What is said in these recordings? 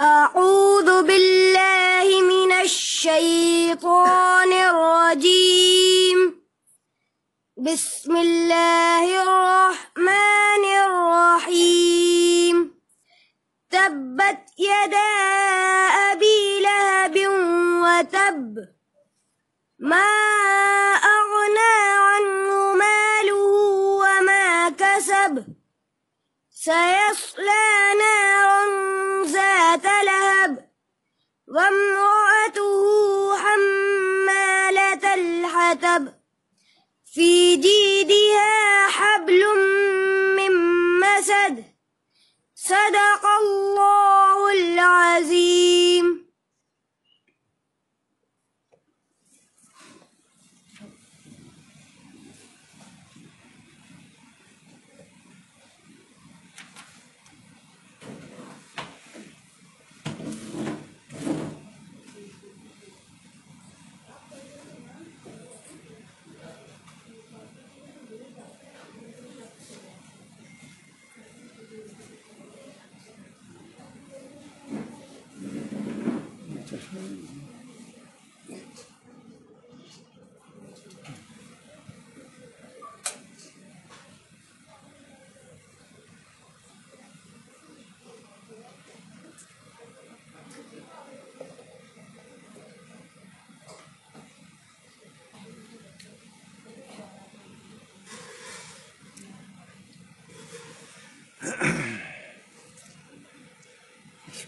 أعوذ بالله من الشيطان الرجيم. بسم الله الرحمن الرحيم. تبت يدا أبي لهب وتب ما أغنى عنه ماله وما كسب سيصلى نارا ذات لهب وامرأته حمالة الحطب في جيدها حبل من مسد. صدق الله العظيم. بسم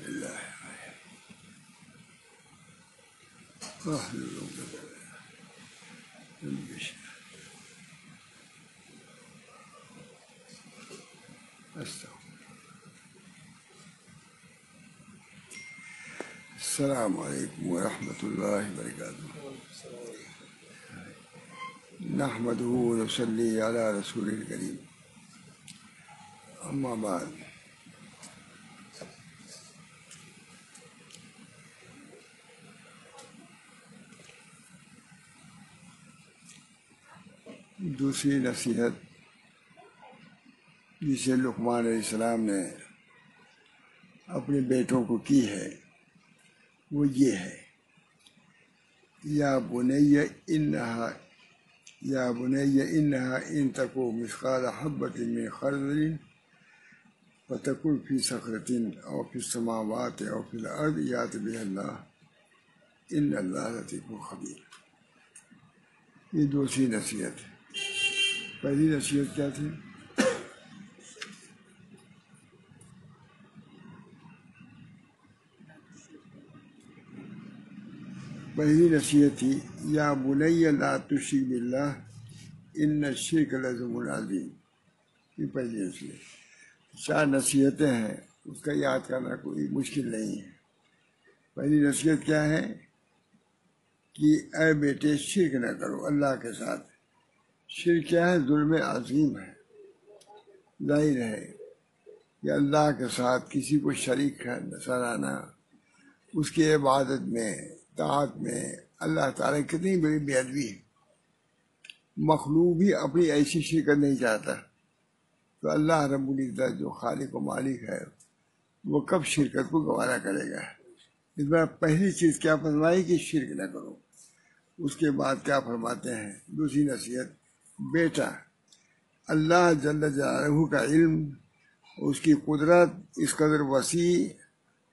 اللہ السلام علیکم ورحمۃ اللہ وبرکاتہ. نحمدہ ونصلی علی رسول الکریم. اما بعد. دوسری نصیحت جسے لقمان علیہ السلام نے اپنے بیٹوں کو کی ہے وہ یہ ہے: یا بنی انہا ان تکو مثقال حبۃ من خردل فتکن فی صخرۃ او فی السماوات او فی الارض یأت بها اللہ ان اللہ لطیف خبیر. یہ دوسری نصیحت ہے. پہلی نصیحت کیا تھی؟ پہلی نصیحت تھی یا بنی لا تشرک باللہ ان الشرک لظلم عظیم. یہ پہلی نصیحت. 4 نصیحتیں ہیں، اس کا یاد کرنا کوئی مشکل نہیں ہے. پہلی نصیحت کیا ہے کہ اے بیٹے شرک نہ کرو اللہ کے ساتھ. شرک کیا ہے؟ ظلم عظیم ہے. ظاہر ہے کہ اللہ کے ساتھ کسی کو شریک ٹھہرانا، اس کی عبادت میں، طاعت میں اللہ تعالیٰ کی کتنی بڑی بے ادبی ہے. مخلوق بھی اپنی ایسی شرکت نہیں چاہتا، تو اللہ رب العزت جو خالق و مالک ہے وہ کب شرکت کو گوارا کرے گا؟ اس بار پہلی چیز کیا فرمائی کہ شرک نہ کرو. اس کے بعد کیا فرماتے ہیں دوسری نصیحت؟ بیٹا اللہ جل جلالہ کا علم، اس کی قدرت اس قدر وسیع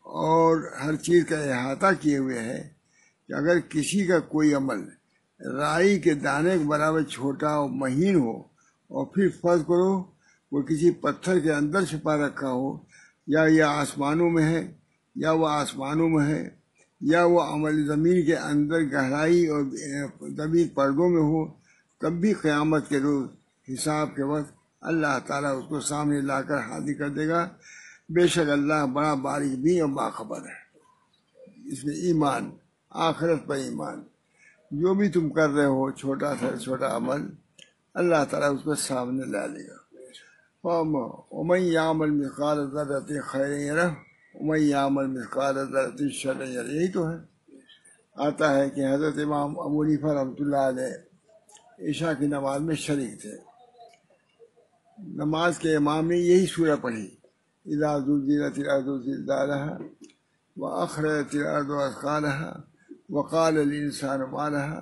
اور ہر چیز کا احاطہ کیے ہوئے ہے کہ اگر کسی کا کوئی عمل رائی کے دانے کے برابر چھوٹا اور مہین ہو اور پھر فرض کرو وہ کسی پتھر کے اندر چھپا رکھا ہو، یا یہ آسمانوں میں ہے یا وہ آسمانوں میں ہے، یا وہ عمل زمین کے اندر گہرائی اور طویل پردوں میں ہو، تب بھی قیامت کے روز حساب کے وقت اللہ تعالیٰ اس کو سامنے لا کر حاضر کر دے گا. بے شک اللہ بڑا باریک بھی اور باخبر ہے. اس میں ایمان، آخرت پر ایمان. جو بھی تم کر رہے ہو چھوٹا سے چھوٹا عمل، اللہ تعالیٰ اس کو سامنے لا لے گا. وَمَن يَعْمَلْ مِثْقَالَ ذَرَّةٍ خَيْرًا يَرَهُ وَمَن يَعْمَلْ مِثْقَالَ ذَرَّةٍ شَرًّا يَرَهُ. یہی تو ہے. آتا ہے کہ حضرت امام ابو حنیفہ رحمۃ اللہ علیہ عشاء کی نماز میں شریک تھے. نماز کے امام نے یہی سورہ پڑھی، اذا زلزلت الارض زلزالها واخرجت الارض اثقالها وقال الانسان ما لها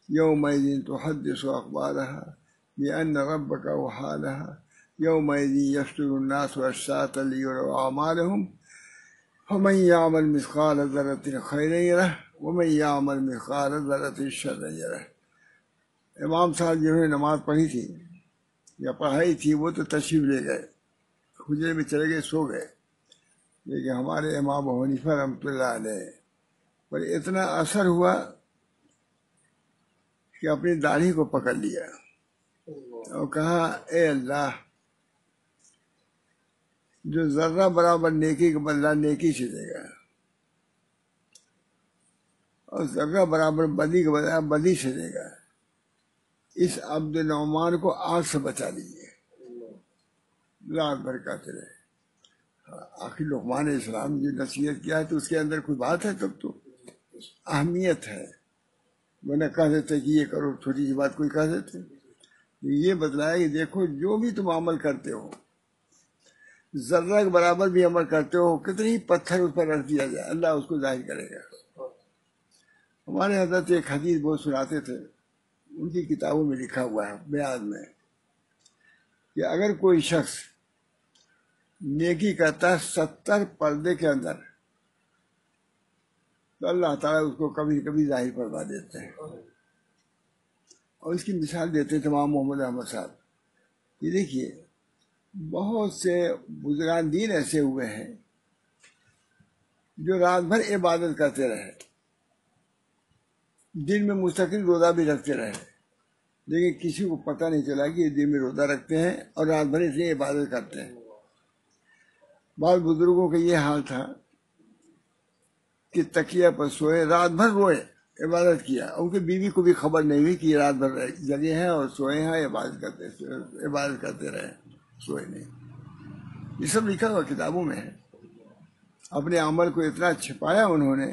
يومئذ تحدث اخبارها بان ربك اوحى لها يومئذ يصدر الناس اشتاتا ليروا اعمالهم فمن يعمل مثقال ذرة خيرا يره ومن يعمل مثقال ذرة شرا يره۔ امام صاحب جنہوں نے نماز پڑھی تھی یا پڑھائی تھی وہ تو تشریف لے گئے، حجرے میں چلے گئے، سو گئے، لیکن ہمارے امام ابو حنیفہ رحمۃ اللہ علیہ پر اتنا اثر ہوا کہ اپنی داڑھی کو پکڑ لیا اور کہا اے اللہ، جو ذرہ برابر نیکی کا بدلہ نیکی سے دے گا اور ذرہ برابر بدی کا بدلہ بدی سے دے گا، اس عبد نعمان کو آگ سے بچا لیجیے۔ رات بھر کہتے رہے۔ آخر لقمان اسلام جو نصیحت کیا ہے تو اس کے اندر کوئی بات ہے، تب تو اہمیت ہے، ورنہ کہہ دیتے کہ یہ کرو، چھوٹی سی بات کوئی کہہ دیتے۔ یہ بتلایا کہ دیکھو جو بھی تم عمل کرتے ہو، ذرہ کے برابر بھی عمل کرتے ہو، کتنے ہی پتھر اس پر رکھ دیا جائے اللہ اس کو ظاہر کرے گا۔ ہمارے حضرت ایک حدیث بہت سناتے تھے، ان کی کتابوں میں لکھا ہوا ہے بیان میں، کہ اگر کوئی شخص نیکی کرتا ہے 70 پردے کے اندر تو اللہ تعالیٰ اس کو کبھی کبھی ظاہر فرما دیتے ہیں۔ اور اس کی مثال دیتے تھے امام محمد احمد صاحب، یہ دیکھیے بہت سے بزرگان دین ایسے ہوئے ہیں جو رات بھر عبادت کرتے رہے، دن میں مستقل روزہ بھی رکھتے رہے، لیکن کسی کو پتہ نہیں چلا کہ یہ دن میں روزہ رکھتے ہیں اور رات بھر اس لیے عبادت کرتے ہیں۔ بعض بزرگوں کا یہ حال تھا کہ تکیہ پر سوئے، رات بھر روئے، عبادت کیا، ان کی بیوی کو بھی خبر نہیں ہوئی کہ یہ رات بھر جگے ہیں اور سوئے ہیں، عبادت کرتے رہے، سوئے نہیں۔ یہ سب لکھا ہوا کتابوں میں ہے۔ اپنے عمل کو اتنا چھپایا انہوں نے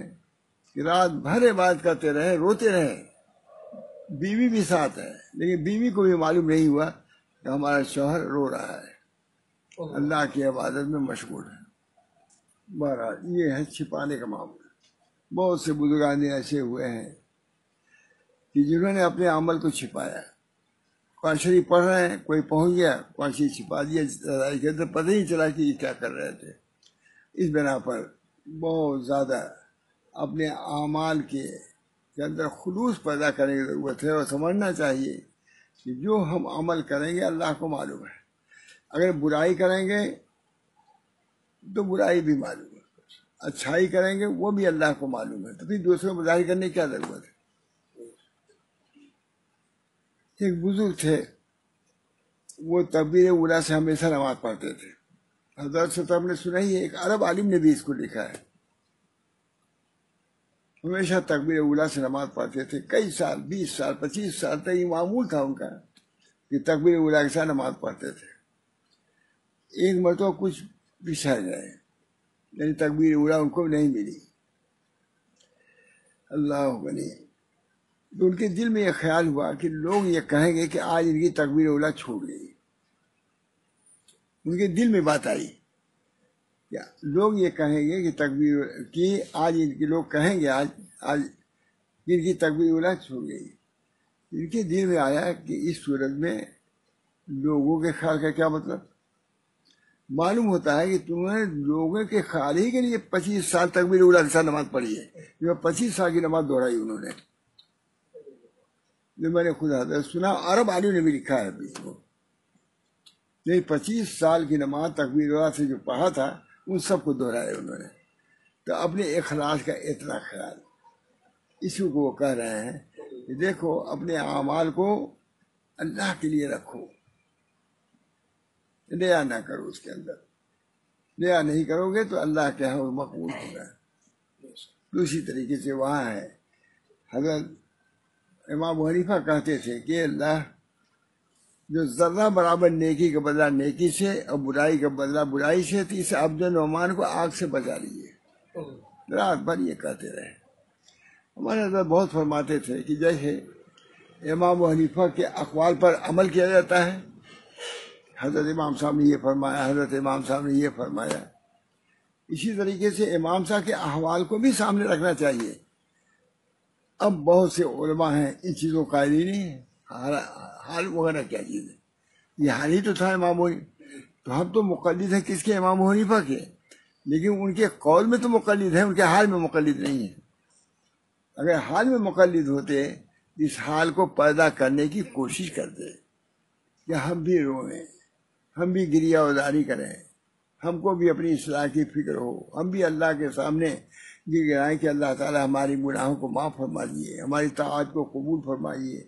کہ رات بھر عبادت کرتے رہے، روتے رہے، بیوی بھی ساتھ ہے، لیکن بیوی کو بھی معلوم نہیں ہوا کہ ہمارا شوہر رو رہا ہے، اللہ کی عبادت میں مشغول ہے۔ بہرحال یہ ہے چھپانے کا معاملہ۔ بہت سے بزرگان ایسے ہوئے ہیں کہ جنہوں نے اپنے عمل کو چھپایا۔ قرآن شریف پڑھ رہے ہیں، کوئی پہنچ گیا، قرآن شریف چھپا دیا، پتہ ہی چلا کہ یہ کیا کر رہے تھے۔ اس بنا پر بہت زیادہ اپنے اعمال کے اندر خلوص پیدا کرنے کی ضرورت ہے، اور سمجھنا چاہیے کہ جو ہم عمل کریں گے اللہ کو معلوم ہے، اگر برائی کریں گے تو برائی بھی معلوم ہے، اچھائی کریں گے وہ بھی اللہ کو معلوم ہے، تو پھر دوسروں کو ظاہر کرنے کی کیا ضرورت ہے۔ ایک بزرگ تھے، وہ تکبیر اولیٰ سے ہمیشہ نماز پڑھتے تھے۔ حضرت سے ہم نے سنا ہی ہے، ایک عرب عالم نے بھی اس کو لکھا ہے، ہمیشہ تکبیر اولیٰ سے نماز پڑھتے تھے، کئی سال، 20 سال 25 سال تک یہ معمول تھا ان کا کہ تکبیر اولیٰ کے ساتھ نماز پڑھتے تھے۔ ایک مرتبہ کچھ پچھڑ گئے، یعنی تکبیر اولیٰ ان کو نہیں ملی، اللہ غنی، تو ان کے دل میں یہ خیال ہوا کہ لوگ یہ کہیں گے کہ آج ان کی تکبیر اولیٰ چھوٹ گئی۔ ان کے دل میں بات آئی کہ لوگ یہ کہیں گے کہ تکبیر کی آج ان کے لوگ کہیں گے آج ان کی تکبیر اولیٰ چھوٹ گئی۔ ان کے دل میں آیا کہ اس صورت میں لوگوں کے خیال کا کیا مطلب؟ معلوم ہوتا ہے کہ تم نے لوگوں کے خیال ہی کے لیے 25 سال تکبیر اولیٰ کے ساتھ نماز پڑھی ہے، جو 25 سال کی نماز دہرائی انہوں نے، جو میں نے خود حضرت سنا، عرب عالم نے بھی لکھا ہے اس کو، یہ 25 سال کی نماز تکبیر اولیٰ سے جو پڑھا تھا ان سب کو دہرایا انہوں نے۔ تو اپنے اخلاص کا اتنا خیال، اسی کو وہ کہہ رہے ہیں کہ دیکھو اپنے اعمال کو اللہ کے لیے رکھو، ریا نہ کرو، اس کے اندر ریا نہیں کرو گے تو اللہ کے ہاں مقبول ہوگا۔ دوسری طریقے سے وہاں ہے، حضرت امام ابو حنیفہ کہتے تھے کہ اللہ جو ذرہ برابر نیکی کا بدلہ نیکی سے اور برائی کا بدلہ برائی سے، تو اس عبد نعمان کو آگ سے بچا لیجیے۔ رات بھر یہ کہتے رہے۔ ہمارے حضرت بہت فرماتے تھے کہ جیسے امام ابو حنیفہ کے اقوال پر عمل کیا جاتا ہے، حضرت امام صاحب نے یہ فرمایا، حضرت امام صاحب نے یہ فرمایا. اسی طریقے سے امام صاحب کے احوال کو بھی سامنے رکھنا چاہیے. اب بہت سے علماء ہیں ان چیزوں کا قائل ہی نہیں ہے. حال وغیرہ کیا چیز ہے؟ یہ حال ہی تو تھا امام تو ہم تو مقلد ہیں کس کے؟ امام ابو حنیفہ کے. لیکن ان کے قول میں تو مقلد ہیں، ان کے حال میں مقلد نہیں ہیں. اگر حال میں مقلد ہوتے اس حال کو پیدا کرنے کی کوشش کرتے کہ ہم بھی روئیں، ہم بھی گریہ ازاری کریں، ہم کو بھی اپنی اصلاح کی فکر ہو، ہم بھی اللہ کے سامنے گر گرائیں کہ اللہ تعالی ہماری گناہوں کو معاف فرما دیے، ہماری طاعت کو قبول فرمائیے.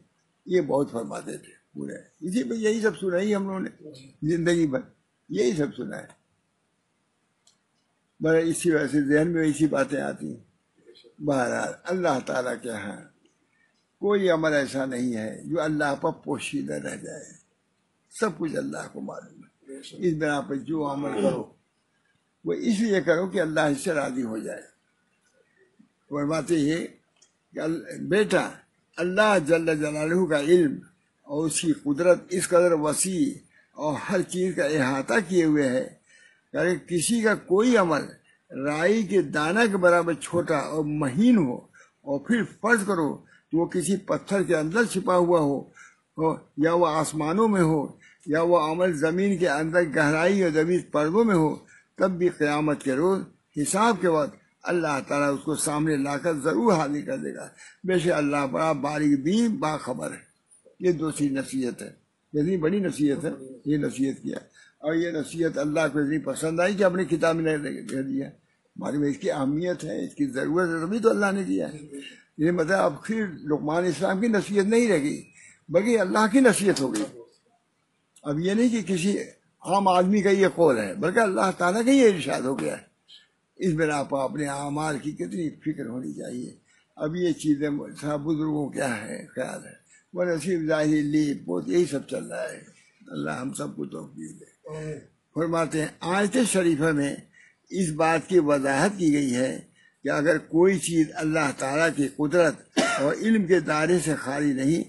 یہ بہت فرماتے تھے پورے. اسی پہ یہی سب سنا ہی ہم لوگوں نے زندگی بھر، یہی سب سنا ہے. بڑا اسی وجہ سے ذہن میں اسی باتیں آتی ہیں. بہرحال اللہ تعالیٰ کے ہاں کوئی عمل ایسا نہیں ہے جو اللہ پر پوشیدہ رہ جائے. سب کچھ اللہ کو معلوم ہے. اس بنا پہ جو عمل کرو وہ اس لیے کرو کہ اللہ اس سے راضی ہو جائے. فرماتے یہ کہ بیٹا اللہ جل جلالہ کا علم اور اس کی قدرت اس قدر وسیع اور ہر چیز کا احاطہ کیے ہوئے ہے کہ کسی کا کوئی عمل رائی کے دانہ کے برابر چھوٹا اور مہین ہو اور پھر فرض کرو کہ وہ کسی پتھر کے اندر چھپا ہوا ہو یا وہ آسمانوں میں ہو یا وہ عمل زمین کے اندر گہرائی اور زمین پردوں میں ہو، تب بھی قیامت کے روز حساب کے وقت اللہ تعالیٰ اس کو سامنے لا کر ضرور حاضر کر دے گا. بے شک اللہ بڑا باریک بھی باخبر ہے. یہ دوسری نصیحت ہے، اتنی بڑی نصیحت ہے. یہ نصیحت کیا اور یہ نصیحت اللہ کو اتنی پسند آئی کہ اپنی کتاب میں دے دیا. ہمارے میں اس کی اہمیت ہے، اس کی ضرورت ہے، تبھی تو اللہ نے دیا ہے. یہ مطلب اب پھر لقمان اسلام کی نصیحت نہیں رہ گئی بلکہ اللہ کی نصیحت ہو گئی. اب یہ نہیں کہ کسی عام آدمی کا یہ قول ہے بلکہ اللہ تعالیٰ کا یہ ارشاد ہو گیا ہے. اس بنا پر اپنے اعمال کی کتنی فکر ہونی چاہیے. اب یہ چیزیں بزرگوں کیا ہے خیال ہے، وہ نصیب ظاہری لی بہت یہی سب چل رہا ہے. اللہ ہم سب کو توفیق دے. فرماتے ہیں آیت شریفہ میں اس بات کی وضاحت کی گئی ہے کہ اگر کوئی چیز اللہ تعالیٰ کی قدرت اور علم کے دائرے سے خالی نہیں،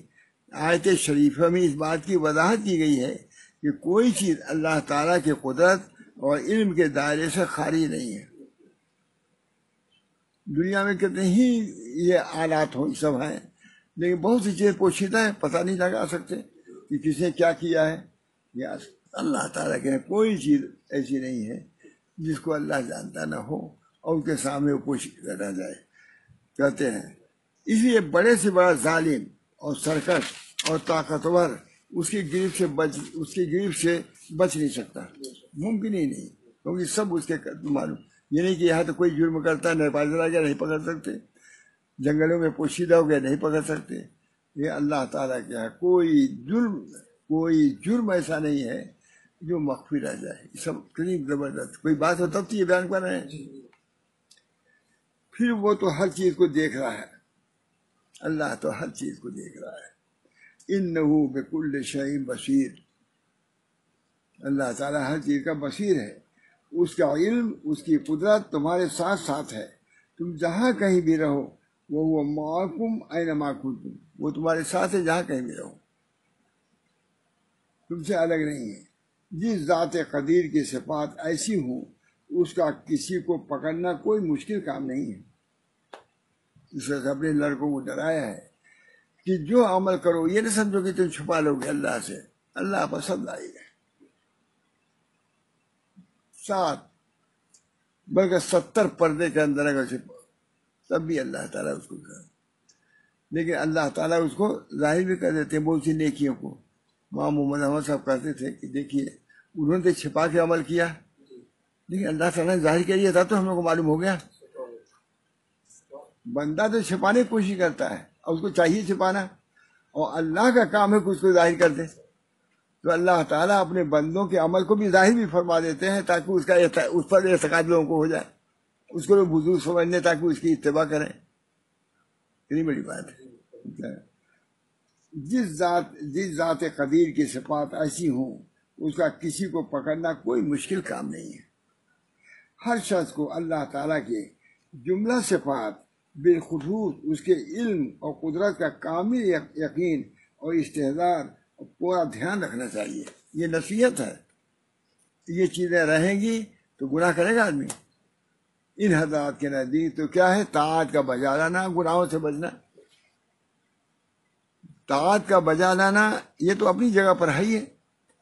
آیت شریفہ میں اس بات کی وضاحت کی گئی ہے کہ کوئی چیز اللہ تعالیٰ کی قدرت اور علم کے دائرے سے خالی نہیں ہے. دنیا میں کتنے ہی یہ آلات ہو سب ہیں لیکن بہت سی چیزیں پوشیدہ ہیں، پتہ نہیں لگا سکتے کہ کس نے کیا کیا ہے. یا اللہ تعالیٰ کے کوئی چیز ایسی نہیں ہے جس کو اللہ جانتا نہ ہو اور اس کے سامنے وہ پوشیدہ رہ جائے. کہتے ہیں اس لیے بڑے سے بڑا ظالم اور سرکش اور طاقتور اس کی گرفت سے بچ نہیں سکتا. ممکن ہی نہیں، کیونکہ سب اس کے معلوم. یہ نہیں کہ یہاں تو کوئی جرم کرتا ہے نہیں پایا گیا نہیں پکڑ سکتے، جنگلوں میں پوشیدہ ہو گیا نہیں پکڑ سکتے. یہ اللہ تعالیٰ کیا ہے کوئی جرم ایسا نہیں ہے جو مخفی رہ جائے. سب کتنی زبردست کوئی بات ہو تب تو یہ بیان کر رہے ہیں. پھر وہ تو ہر چیز کو دیکھ رہا ہے. اللہ تو ہر چیز کو دیکھ رہا ہے. انہ بکل شیء بصیر. اللہ تعالیٰ ہر چیز کا بصیر ہے. اس کا علم اس کی قدرت تمہارے ساتھ ساتھ ہے. تم جہاں کہیں بھی رہو وہ معکم اینما کنتم، وہ تمہارے ساتھ ہے جہاں کہیں بھی رہو، تم سے الگ نہیں ہے. جس ذات قدیر کی صفات ایسی ہوں اس کا کسی کو پکڑنا کوئی مشکل کام نہیں ہے. اس سے اپنے لڑکوں کو ڈرایا ہے کہ جو عمل کرو یہ نہ سمجھو کہ تم چھپا لو گے اللہ سے، اللہ پسند آئے گا. 7 بلکہ 70 پردے کے اندر اگر چھپا تب بھی اللہ تعالیٰ اس کو کر. لیکن اللہ تعالیٰ اس کو ظاہر بھی کر دیتے ہیں بہت سی نیکیوں کو. امام محمد احمد صاحب کہتے تھے کہ دیکھیے انہوں نے چھپا کے عمل کیا لیکن اللہ تعالیٰ نے ظاہر کر دیا تھا تو ہم لوگ کو معلوم ہو گیا. بندہ تو چھپانے کی کوشش کرتا ہے اور اس کو چاہیے چھپانا، اور اللہ کا کام ہے کہ اس کو ظاہر کر دے. تو اللہ تعالیٰ اپنے بندوں کے عمل کو بھی ظاہر بھی فرما دیتے ہیں تاکہ اس پر اعتقاد لوگوں کو ہو جائے، اس کو لوگ بزرگ سمجھنے تاکہ اس کی اتباع کریں. اتنی بڑی بات ہے. جس ذات قدیر کی صفات ایسی ہوں اس کا کسی کو پکڑنا کوئی مشکل کام نہیں ہے. ہر شخص کو اللہ تعالیٰ کے جملہ صفات بالخصوص اس کے علم اور قدرت کا کامل یقین اور استحضار اور پورا دھیان رکھنا چاہیے. یہ نصیحت ہے. یہ چیزیں رہیں گی تو گناہ کرے گا آدمی. ان حضرات کے نزدیک تو کیا ہے؟ طاعت کا بجا لانا، گناہوں سے بچنا. طاعت کا بجا لانا یہ تو اپنی جگہ پر ہے ہی ہے،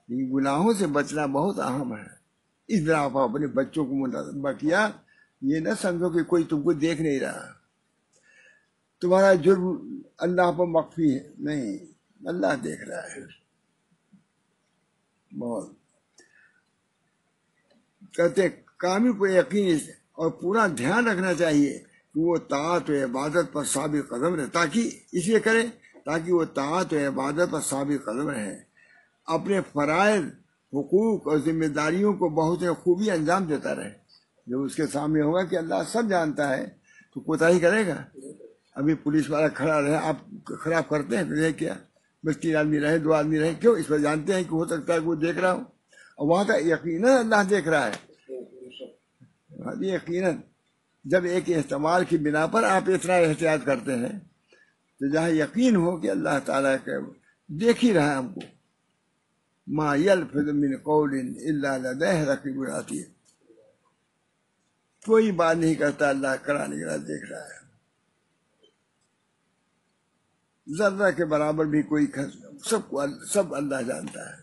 لیکن گناہوں سے بچنا بہت اہم ہے. اس طرح آپ اپنے بچوں کو مطالبہ کیا، یہ نہ سمجھو کہ کوئی تم کو دیکھ نہیں رہا، تمہارا جرم اللہ پر مخفی ہے. نہیں، اللہ دیکھ رہا ہے. بہت کہتے کامل کو یقین اور پورا دھیان رکھنا چاہیے کہ وہ طاعت و عبادت پر ثابت قدم رہے. تاکہ اس لیے کرے تاکہ وہ طاعت و عبادت پر ثابت قدم رہے، اپنے فرائض، حقوق اور ذمہ داریوں کو بہت خوبی انجام دیتا رہے. جب اس کے سامنے ہوگا کہ اللہ سب جانتا ہے تو کوتاہی کرے گا. ابھی پولیس والا کھڑا رہے، آپ خراب کرتے ہیں تو کیا؟ بس 3 آدمی رہے، 2 آدمی رہے، کیوں؟ اس پر جانتے ہیں کہ ہو سکتا ہے کہ وہ دیکھ رہا ہو، اور وہاں کا یقیناً اللہ دیکھ رہا ہے. یقیناً جب ایک احتمال کی بنا پر آپ اتنا احتیاط کرتے ہیں تو جہاں یقین ہو کہ اللہ تعالیٰ کے دیکھ ہی رہا ہے ہم کو. ما یلفظ من قول الا لدیہ رقیب عتید. کوئی بات نہیں کرتا، اللہ کڑا نگراں دیکھ رہا ہے. ذرہ کے برابر بھی کوئی سب اللہ جانتا ہے.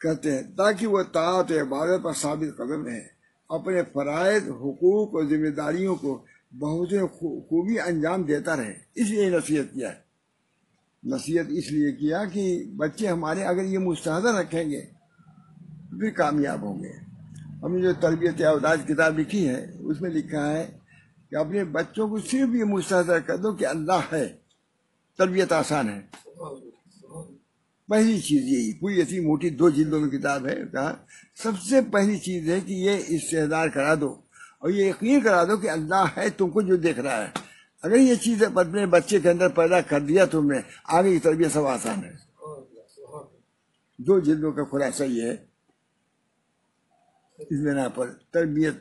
کہتے ہیں تاکہ وہ طاعت و عبادت پر ثابت قدم رہے، اپنے فرائض، حقوق اور ذمہ داریوں کو بہت خوبی انجام دیتا رہے. اس لیے نصیحت کیا ہے. نصیحت اس لیے کیا کہ بچے ہمارے اگر یہ مستحضر رکھیں گے پھر کامیاب ہوں گے. ہم نے جو تربیت اولاد کتاب لکھی ہے اس میں لکھا ہے کہ اپنے بچوں کو صرف یہ مستحضر کر دو کہ اللہ ہے. تربیت آسان ہے. پہلی چیز یہی، کوئی ایسی موٹی 2 جلدوں میں کتاب ہے، کہا سب سے پہلی چیز ہے کہ یہ استحضار کرا دو اور یہ یقین کرا دو کہ اللہ ہے، تم کو جو دیکھ رہا ہے. اگر یہ چیز اپنے بچے کے اندر پیدا کر دیا تم نے، آگے کی تربیت سب آسان ہے. 2 جلدوں کا خلاصہ یہ ہے. اس بنا پر تربیت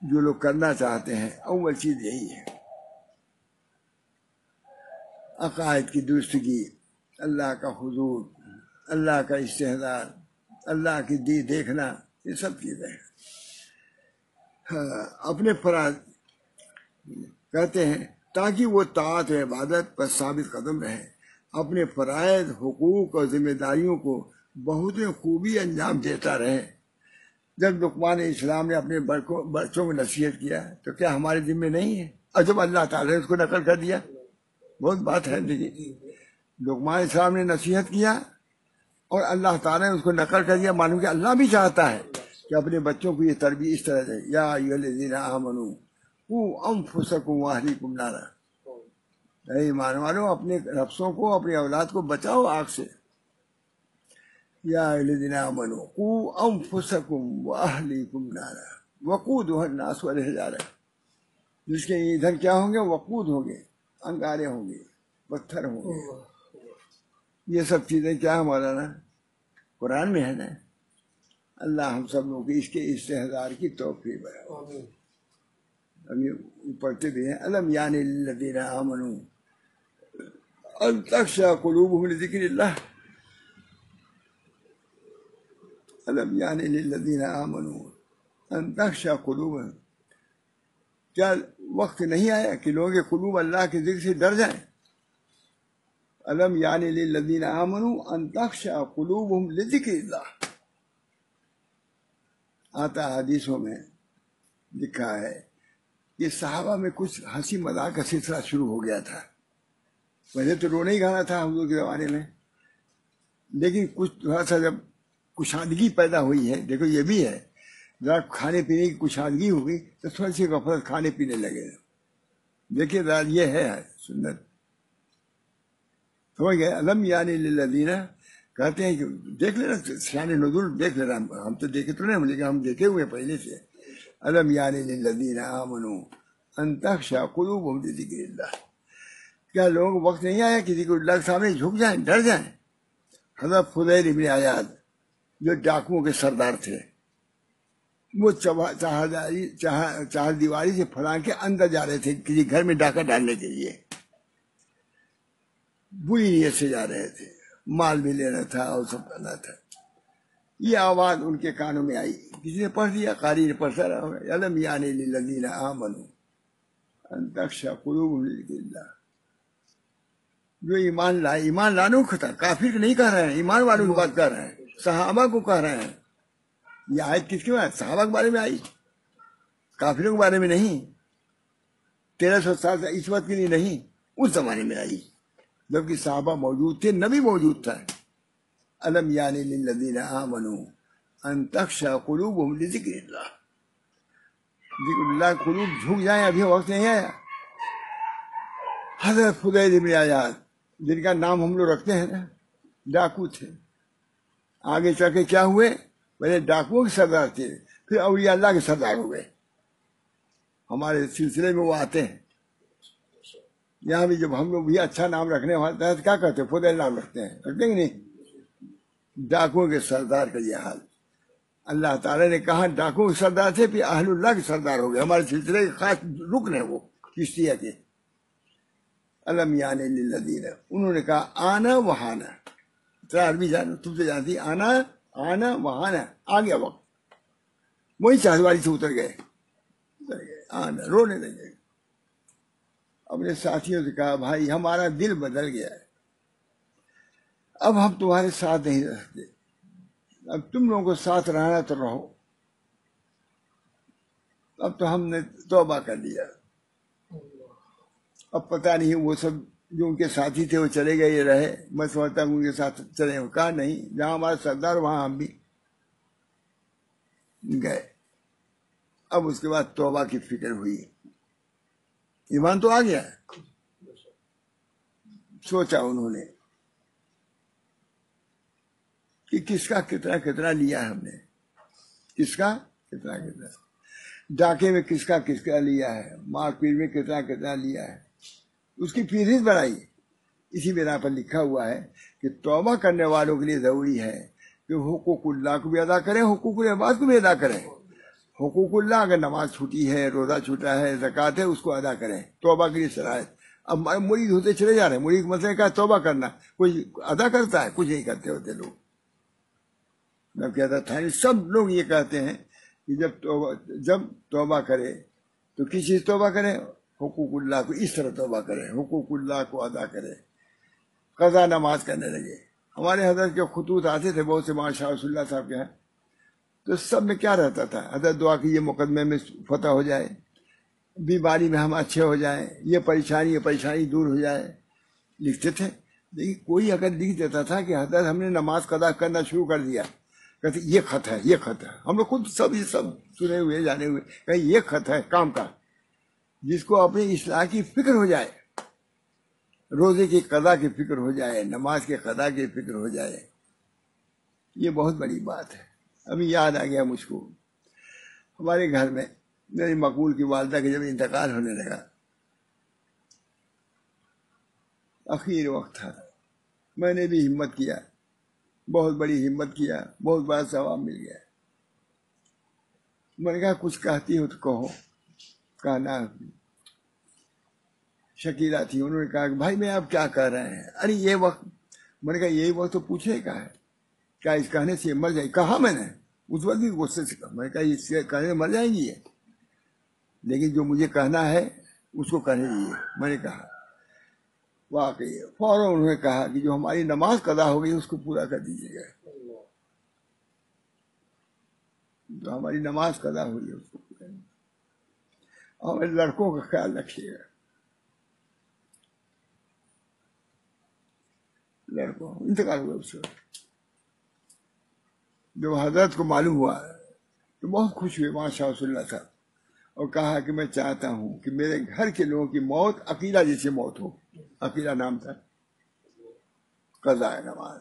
جو لوگ کرنا چاہتے ہیں اول چیز یہی ہے، عقائد کی درستگی، اللہ کا حضور، اللہ کا استحضار، اللہ کی دیکھنا، یہ سب چیزیں ہیں. اپنے فرائض کہتے ہیں تاکہ وہ طاعت و عبادت پر ثابت قدم رہے، اپنے فرائض، حقوق اور ذمہ داریوں کو بہت خوبی انجام دیتا رہے. جب لقمان اسلام نے اپنے بچوں کو نصیحت کیا تو کیا ہمارے ذمہ نہیں ہے؟ اور جب اللہ تعالیٰ نے اس کو نقل کر دیا، بہت بات ہے. دیکھیے لقمان اسلام نے نصیحت کیا اور اللہ تعالیٰ نے اس کو نقل کر دیا. معلوم کہ اللہ بھی چاہتا ہے کہ اپنے بچوں کو یہ تربیت اس طرح دے. یا ایھا الذین آمنوا قوا انفسکم واہلیکم نارا. اے ایمان والو، اپنے نفسوں کو، اپنی اولاد کو بچاؤ آگ سے. یا ایھا الذین آمنوا قوا انفسکم واہلیکم نارا وقودھا الناس والحجارہ. جس کے ایندھن کیا ہوں گے؟ وقود ہوں گے، انگارے ہوں گے، پتھر ہوں گے. یہ سب چیزیں کیا ہے مولانا؟ قرآن میں ہے نا. اللہ ہم سب لوگ اس کے استحضار کی توفیق بنائے. ابھی پڑھتے بھی ہیں الم یعن للذین آمنوا ان تخشع قلوبهم لذکر اللہ. الم یعن للذین آمنوا ان تخشع قلوبهم. کیا وقت نہیں آیا کہ لوگوں کے قلوب اللہ کے ذکر سے ڈر جائیں؟ الم یعن للذین آمنوا ان تخشع قلوبهم لذکر اللہ. آتا حدیثوں میں لکھا ہے کہ صحابہ میں کچھ ہنسی مذاق کا سلسلہ شروع ہو گیا تھا. پہلے تو رونا ہی گانا تھا حضور کے زمانے میں، لیکن کچھ تھوڑا سا جب کشادگی پیدا ہوئی ہے، دیکھو یہ بھی ہے، ذرا کھانے پینے کی کشادگی ہوگی تو تھوڑی سی غفلت، کھانے پینے لگے. دیکھیے ذرا یہ ہے سنت. سمجھ گئے؟ الم یعن للذین، کہتے ہیں کہ دیکھ لینا شان نزول دیکھ لینا. ہم تو دیکھے تو نہیں، لیکن ہم دیکھے ہوئے پہلے سے. الم یعن للذین آمنوا ان تخشع قلوبهم لذکر اللہ. کیا لوگوں کو وقت نہیں آیا کسی کو اللہ کے سامنے جھک جائیں، ڈر جائیں؟ حضرت فضیل ابن عیاض جو ڈاکوؤں کے سردار تھے، وہ چہار دیواری سے پھلانگ کے اندر جا رہے تھے کسی گھر میں ڈاکہ ڈالنے کے لیے. بری نیت سے جا رہے تھے. مال بھی لینا تھا اور سب کرنا تھا. یہ آواز ان کے کانوں میں آئی. کسی نے پڑھ دیا, قاری نے پڑھتا رہا ہوگا, الم یعنی للذین آمنوا ان تخشع قلوبهم لذکر اللہ. جو ایمان لائے, ایمان لانے کو تھا, کافر کو نہیں کہہ رہے ہیں, ایمان والوں کی بات کر رہے ہیں, صحابہ کو کہہ رہے ہیں. یہ آیت کس کے بارے؟ صحابہ کے بارے میں آئی, کافروں کے بارے میں نہیں. 1300 سال سے اس وقت کے لیے نہیں, اس زمانے میں آئی جبکہ صحابہ موجود تھے, نبی موجود تھا. الم یعنی للذین آمنوا ان تخشع قلوبهم لذکر اللہ. ذکر اللہ قلوب جھک جائیں, ابھی وقت نہیں آیا. حضرت فضیل بن عیاض جن کا نام ہم لوگ رکھتے ہیں نا, ڈاکو تھے. آگے چل کے کیا ہوئے؟ پہلے ڈاکوؤں کے سردار تھے, پھر اولیاء اللہ کے سردار ہوئے. ہمارے سلسلے میں وہ آتے ہیں. یہاں بھی جب ہم لوگ بھی اچھا نام رکھنے والے ہیں تو کیا کہتے ہیں؟ فضیل نام رکھتے ہیں, رکھتے ہیں نہیں؟ ڈاکوؤں کے سردار کا یہ حال. اللہ تعالیٰ نے کہا ڈاکوؤں کے سردار تھے, پھر اہل اللہ کے سردار ہو گئے. ہمارے سلسلے کے خاص رکن ہیں وہ چشتیہ کے. الم یعنی للذین, انہوں نے کہا آنا وہانا. ذرا عربی جانو, تم سے جانتی, آنا آنا وہانا, آ گیا وقت. وہی چاہدواری سے اتر گئے, آنا, رونے لگے. اپنے ساتھیوں سے کہا بھائی ہمارا دل بدل گیا ہے, اب ہم تمہارے ساتھ نہیں رہ سکتے, اب تم لوگوں کو ساتھ رہنا تو رہو, اب تو ہم نے توبہ کر لیا. اب پتہ نہیں وہ سب جو ان کے ساتھی تھے وہ چلے گئے, یہ رہے, میں سمجھتا ہوں ان کے ساتھ چلے. کہا نہیں, جہاں ہمارا سردار وہاں ہم بھی گئے. اب اس کے بعد توبہ کی فکر ہوئی. ایمان تو آ گیا, سوچا انہوں نے کہ کس کا کتنا کتنا لیا ہے ہم نے, کس کا کتنا کتنا, ڈاکے میں کس کا لیا ہے, مار پیٹ میں کتنا کتنا لیا ہے, اس کی فہرست بنائی. اسی بنا پر لکھا ہوا ہے کہ توبہ کرنے والوں کے لیے ضروری ہے کہ حقوق اللہ کو بھی ادا کریں, حقوق العباد کو بھی ادا کریں. حقوق اللہ, اگر نماز چھوٹی ہے, روزہ چھوٹا ہے, زکوٰۃ ہے, اس کو ادا کریں. توبہ کے لیے شرائط. اب مرید ہوتے چلے جا رہے ہیں, مرید مسئلہ کا توبہ کرنا, کوئی ادا کرتا ہے, کچھ نہیں کرتے ہوتے لوگ. میں کہتا تھا سب لوگ یہ کہتے ہیں کہ جب توبہ کرے تو کس چیز توبہ کرے؟ حقوق اللہ کو اس طرح توبہ کرے, حقوق اللہ کو ادا کرے. قضا نماز کرنے لگے. ہمارے حضرت کے خطوط آتے تھے بہت سے, ماشاء رسول اللہ صاحب کے ہیں, تو سب میں کیا رہتا تھا؟ حضرت دعا کی یہ مقدمے میں فتح ہو جائے, بیماری میں ہم اچھے ہو جائیں, یہ پریشانی دور ہو جائے, لکھتے تھے. لیکن کوئی اگر لکھ دیتا تھا کہ حضرت ہم نے نماز قضا کرنا شروع کر دیا, کہتے یہ خط ہے, یہ خط ہے. ہم لوگ خود سب یہ سب سنے ہوئے جانے ہوئے, کہ یہ خط ہے کام کا, جس کو اپنی اصلاح کی فکر ہو جائے, روزے کی قضا کی فکر ہو جائے, نماز کے قضا کی فکر ہو جائے. یہ بہت بڑی بات ہے. ابھی یاد آ گیا مجھ کو, ہمارے گھر میں میری مقبول کی والدہ کے جب انتقال ہونے لگا, اخیر وقت تھا, میں نے بھی ہمت کیا, بہت بڑی ہمت کیا, بہت بڑا ثواب مل گیا. میں نے کہا کچھ کہتی ہو تو کہو. کہنا شکیلا تھی, انہوں نے کہا کہ بھائی میں آپ کیا کہہ رہے ہیں؟ ارے یہ وقت, میں نے کہا یہی وقت تو پوچھے کا ہے, کیا اس کہنے سے مر جائے؟ کہا میں نے اس وقت بھی غصے سے کہا, میں نے کہا اس کہنے سے مر جائیں گی یہ, لیکن جو مجھے کہنا ہے اس کو کہنے دیجیے. میں نے کہا واقعی. فوراً انہوں نے کہا کہ جو ہماری نماز قضا ہو گئی اس کو پورا کر دیجیے گا, جو ہماری نماز قضا ہوئی ہے اس کو پورا. اور ہمارے لڑکوں کا خیال رکھیے گا. لڑکوں انتقال ہوا اس وقت. جب حضرت کو معلوم ہوا تو بہت خوش ہوئے ماشاء اللہ صاحب, اور کہا کہ میں چاہتا ہوں کہ میرے گھر کے لوگوں کی موت عقیلہ جیسی موت ہو. عقیلہ نام تھا, قضاء نماز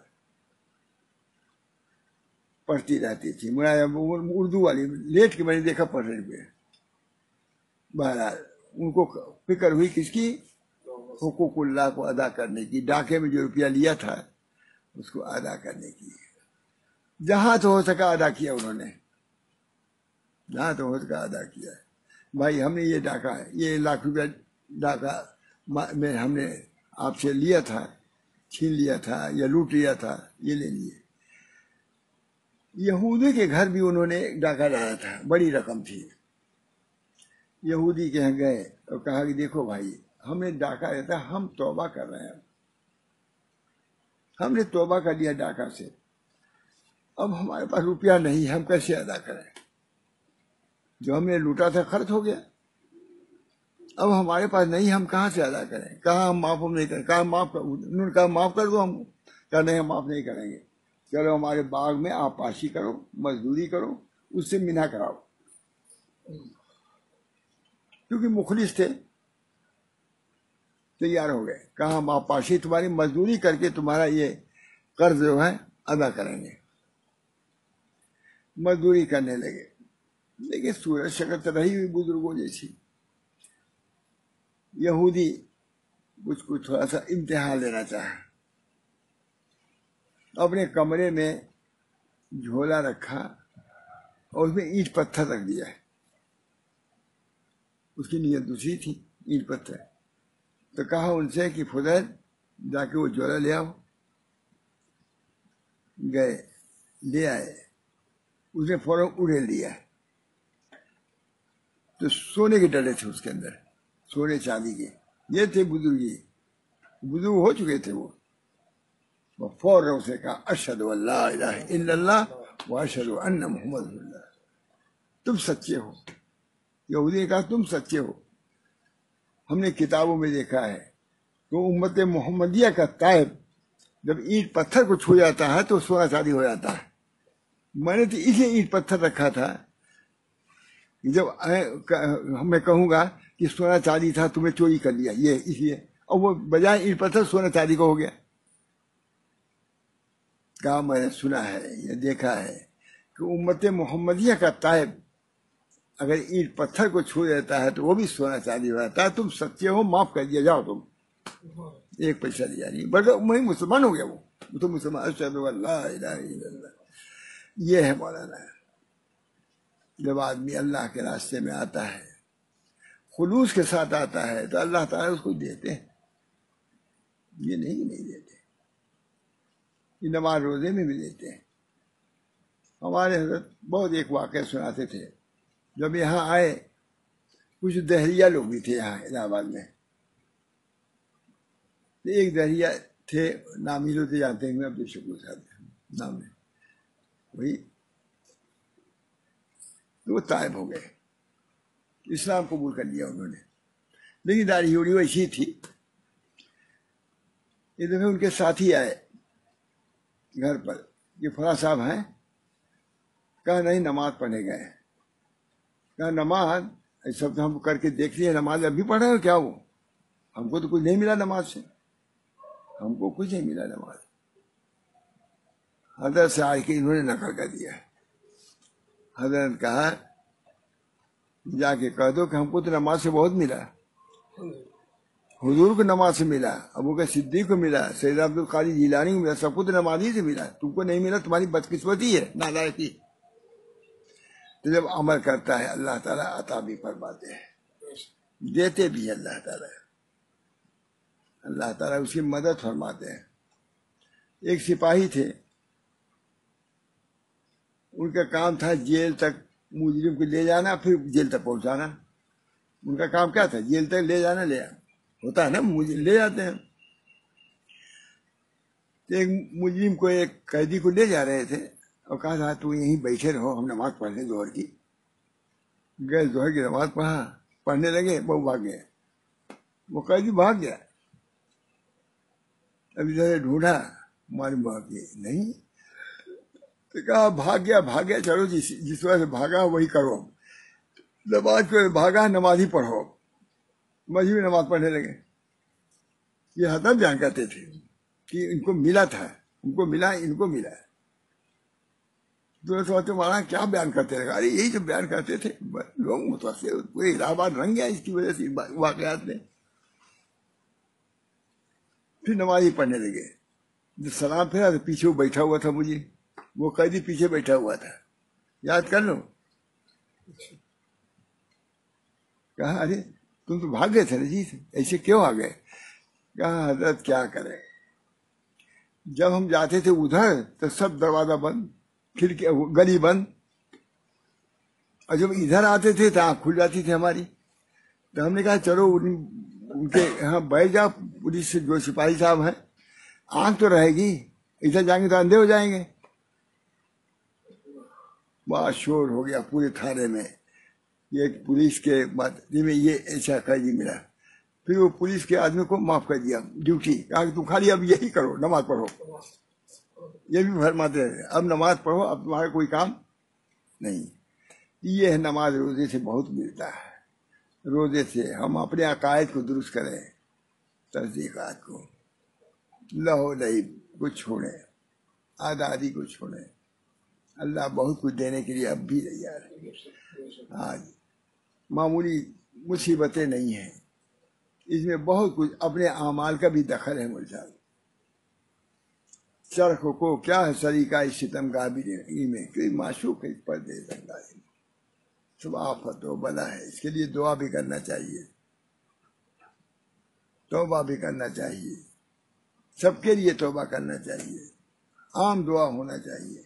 پڑھتی رہتی تھی. اردو والی لیٹ کے میں نے دیکھا پڑھ رہے ہوئے. بہرحال ان کو فکر ہوئی کس کی؟ حقوق اللہ کو ادا کرنے کی. ڈاکے میں جو روپیہ لیا تھا اس کو ادا کرنے کی. جہاں تو ہو سکا ادا کیا انہوں نے, جہاں تو ہو سکا ادا کیا. بھائی ہم نے یہ ڈاکہ, یہ 1 لاکھ روپیہ ڈاکہ میں ہم نے آپ سے لیا تھا, چھین لیا تھا یا لوٹ لیا تھا، یہ لے لیے۔ یہودی کے گھر بھی انہوں نے ڈاکہ ڈالا تھا، بڑی رقم تھی۔ یہودی کے یہاں گئے اور کہا کہ دیکھو بھائی، ہم نے ڈاکہ دیا تھا، ہم توبہ کر رہے ہیں، ہم نے توبہ کر لیا ڈاکہ سے، اب ہمارے پاس روپیہ نہیں، ہم کیسے ادا کریں؟ جو ہم نے لوٹا تھا خرچ ہو گیا، اب ہمارے پاس نہیں، ہم کہاں سے ادا کریں؟ کہا ہم معاف نہیں کریں، کہا معاف کر، انہوں نے کہا معاف کر دو ہم کو، کہا نہیں ہم معاف نہیں کریں گے، چلو ہمارے باغ میں آپ پاشی کرو، مزدوری کرو، اس سے منہ کراؤ، کیونکہ مخلص تھے، تیار ہو گئے، کہا ہم آپ پاشی تمہاری مزدوری کر کے تمہارا یہ قرض جو ہے ادا کریں گے۔ مزدوری کرنے لگے، لیکن صورت شکل تو رہی ہوئی بزرگوں جیسی۔ یہودی کچھ تھوڑا سا امتحان لینا چاہا، اپنے کمرے میں جھولا رکھا اور اس میں اینٹ پتھر رکھ دیا ہے، اس کی نیت دوسری تھی، اینٹ پتھر۔ تو کہا ان سے کہ فضیل جا کے وہ جھولا لے آؤ، گئے لے آئے، اس نے فوراً اڑے لیا، تو سونے کے ڈلے تھے اس کے اندر، سونے چاندی کے، یہ تھے بزرگی، بزرگ ہو چکے تھے وہ فوراً اسے کہا اشہد ان لا الہ الا اللہ واشہد ان محمد رسول اللہ، تم سچے ہو۔ یہودی نے کہا تم سچے ہو، ہم نے کتابوں میں دیکھا ہے تو امت محمدیہ کا تائب جب اینٹ پتھر کو چھو جاتا ہے تو سونا چاندی ہو جاتا ہے، میں نے تو اسے اینٹ پتھر رکھا تھا، جب میں کہوں گا کہ سونا چاندی تھا تمہیں چوری کر لیا، یہ اس لیے، اور وہ بجائے اینٹ پتھر سونا چاندی کو ہو گیا۔ کہا میں نے سنا ہے، یہ دیکھا ہے کہ امت محمدیہ کا تائب اگر اینٹ پتھر کو چھو دیتا ہے تو وہ بھی سونا چاندی ہو جاتا ہے، تم سچے ہو، معاف کر دیا جاؤ، تم ایک پیسہ لیا نہیں، بلکہ میں مسلمان ہو گیا، وہ تو مسلمان، اشہد ان لا الہ الا اللہ۔ یہ ہے مولانا، جب آدمی اللہ کے راستے میں آتا ہے، خلوص کے ساتھ آتا ہے تو اللہ تعالیٰ اس کو دیتے ہیں، یہ نہیں دیتے، یہ نماز روزے میں بھی دیتے ہیں۔ ہمارے حضرت بہت ایک واقعہ سناتے تھے، جب یہاں آئے کچھ دہریہ لوگ بھی تھے یہاں الہ آباد میں، ایک دہریہ تھے، نام ہی تو جانتے ہیں، عبد الشکور صاحب نام ہے، وہی وہ طائب ہو گئے، اسلام قبول کر لیا انہوں نے، لیکن داڑھی ہوڑی ویسی تھی۔ ایک دفعہ ان کے ساتھی آئے گھر پر، یہ فلاں صاحب ہیں، کہا نہیں نماز پڑھنے گئے، کہا نماز سب ہم کر کے دیکھ لیے، نماز ابھی پڑھ رہے ہو کیا؟ وہ ہم کو تو کچھ نہیں ملا نماز سے، ہم کو کچھ نہیں ملا نماز۔ حضرت سے آ کے انہوں نے نقل کر دیا، حضرت نے کہا جا کے کہہ دو کہ ہم کو تو نماز سے بہت ملا، حضور کو نماز سے ملا، ابو بکر صدیق کو ملا، سید عبد القادر جیلانی کو ملا، سب کو تو نماز ہی سے ملا، تم کو نہیں ملا، تمہاری بدقسمتی ہے، نالائقی۔ تو جب عمل کرتا ہے اللہ تعالیٰ عطا بھی فرماتے ہیں، دیتے بھی اللہ تعالیٰ، اللہ تعالیٰ اس کی مدد فرماتے ہیں۔ ایک سپاہی تھے، ان کا کام تھا جیل تک مجرم کو لے جانا، پھر جیل تک پہنچانا، ان کا کام کیا تھا؟ جیل تک لے جانا، لے آنا ہوتا ہے نا، لے جاتے ہیں۔ تو ایک مجرم کو، ایک قیدی کو لے جا رہے تھے اور کہا تھا تو یہیں بیٹھے رہو، ہم نماز پڑھ لیں ظہر کی۔ گئے ظہر کی نماز پڑھنے لگے، وہ بھاگ گئے، وہ قیدی بھاگ گیا، ابھی ذرا ڈھونڈا، معلوم ہوا کہ نہیں، تو کہا بھاگ گیا، چلو جس وجہ سے بھاگا وہی کرو، نماز کو بھاگا، نماز ہی پڑھو، مذہبی نماز پڑھنے لگے۔ یہ حضرت بیان کرتے تھے کہ ان کو ملا تھا، ان کو ملا، ان کو ملا۔ تو سوچتے مولانا کیا بیان کرتے رہے، ارے یہی جو بیان کرتے تھے، لوگ متاثر، پورے الہ آباد رنگ گیا اس کی وجہ سے، واقعات میں۔ پھر نماز ہی پڑھنے لگے، جب سلام پھیرا تو پیچھے وہ بیٹھا ہوا تھا، مجھے وہ قیدی پیچھے بیٹھا ہوا تھا، یاد کر لو۔ کہا ارے تم تو بھاگ گئے تھے نا جی، ایسے کیوں آ گئے؟ کہا حضرت کیا کرے، جب ہم جاتے تھے ادھر تو سب دروازہ بند، کھڑکی گلی بند، اور جب ادھر آتے تھے تو آنکھ کھل جاتی تھی ہماری. تو ہم نے کہا چلو ان کے یہاں بیٹھ جاؤ، پولیس سے جو سپاہی صاحب ہیں، آنکھ تو رہے گی، ادھر جائیں گے تو اندھے ہو جائیں گے. بہت شور ہو گیا پورے تھانے میں. یہ پولیس کے بات میں یہ ایسا قیدی ملا. پھر وہ پولیس کے آدمی کو معاف کر دیا ڈیوٹی، کہا کہ تم خالی اب یہی کرو، نماز پڑھو. یہ بھی فرماتے ہیں اب نماز پڑھو، اب تمہارا کوئی کام نہیں. یہ ہے نماز روزے سے بہت ملتا ہے. روزے سے ہم اپنے عقائد کو درست کریں، تصدیقات کو، لہو لعب کو چھوڑیں، آزادی کو چھوڑیں. اللہ بہت کچھ دینے کے لیے اب بھی تیار ہے. آج معمولی مصیبتیں نہیں ہیں، اس میں بہت کچھ اپنے اعمال کا بھی دخل ہے. مجھے چرخ کو کیا ہے سلیقہ اس ستم کا بھی میں کوئی معشوق ہے پردے اندازی سب آفت و بلا ہے. اس کے لیے دعا بھی کرنا چاہیے، توبہ بھی کرنا چاہیے، سب کے لیے توبہ کرنا چاہیے، عام دعا ہونا چاہیے.